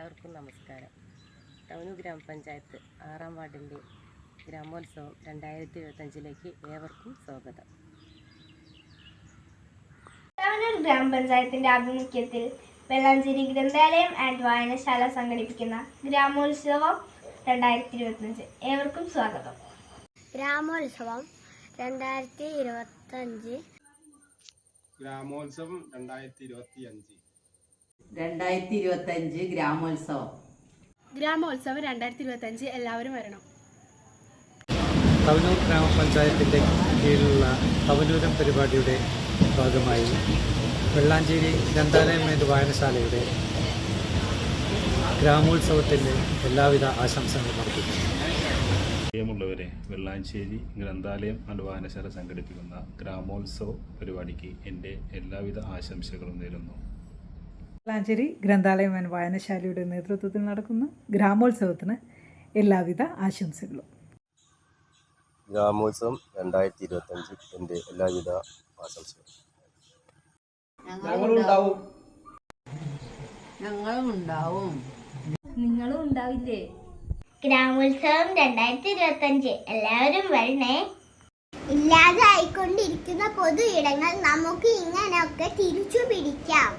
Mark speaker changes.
Speaker 1: എല്ലാവർക്കും നമസ്കാരം. ടൗണു ഗ്രാമപഞ്ചായത്ത് 6-ാം വാർഡിൻ്റെ ഗ്രാമോത്സവം 2025 ഏവർക്കും സ്വാഗതം.
Speaker 2: ടൗണൂർ ഗ്രാമപഞ്ചായത്തിൻ്റെ ആഭിമുഖ്യത്തിൽ വെള്ളാഞ്ചേരി ഗ്രന്ഥാലയം ആൻഡ് വായനശാല സംഘടിപ്പിക്കുന്ന ഗ്രാമോത്സവം 2025 ഏവർക്കും സ്വാഗതം.
Speaker 3: ഗ്രാമോത്സവം 2025
Speaker 4: ഗ്രാമോത്സവം 2025
Speaker 5: ഗ്രാമോത്സവം
Speaker 6: 2025 എല്ലാവരും വരണം.
Speaker 7: തവനൂർ ഗ്രാമപഞ്ചായത്തിൻ്റെ കീഴിലുള്ള തവനൂരം പരിപാടിയുടെ ഭാഗമായി വെള്ളാഞ്ചേരി ഗ്രന്ഥാലയം ആൻഡ് വായനശാലയുടെ ഗ്രാമോത്സവത്തിൻ്റെ എല്ലാവിധ ആശംസകളും അർപ്പിക്കുന്നു.
Speaker 8: പ്രിയമുള്ളവരെ, വെള്ളാഞ്ചേരി ഗ്രന്ഥാലയം ആൻഡ് വായനശാല സംഘടിപ്പിക്കുന്ന ഗ്രാമോത്സവ പരിപാടിക്ക് എൻ്റെ എല്ലാവിധ ആശംസകളും നേരുന്നു.
Speaker 9: വെള്ളാഞ്ചേരി ഗ്രന്ഥാലയം ആൻഡ് വായനശാലയുടെ നേതൃത്വത്തിൽ നടക്കുന്ന ഗ്രാമോത്സവത്തിന് എല്ലാവിധ ആശംസകളും.
Speaker 10: ഗ്രാമോത്സവം 2025 എൻ്റെ എല്ലാവിധ ആശംസകളും.
Speaker 5: ഞങ്ങളും ഉണ്ടാവും.
Speaker 2: നിങ്ങളും ഉണ്ടാവില്ലേ? ഗ്രാമോത്സവം 2025 എല്ലാവരും വരണേ.
Speaker 3: ഇല്ലാതായിക്കൊണ്ടിരിക്കുന്ന പൊതു ഇടങ്ങൾ നമുക്ക് ഇങ്ങനെയൊക്കെ തിരിച്ചു പിടിക്കാം.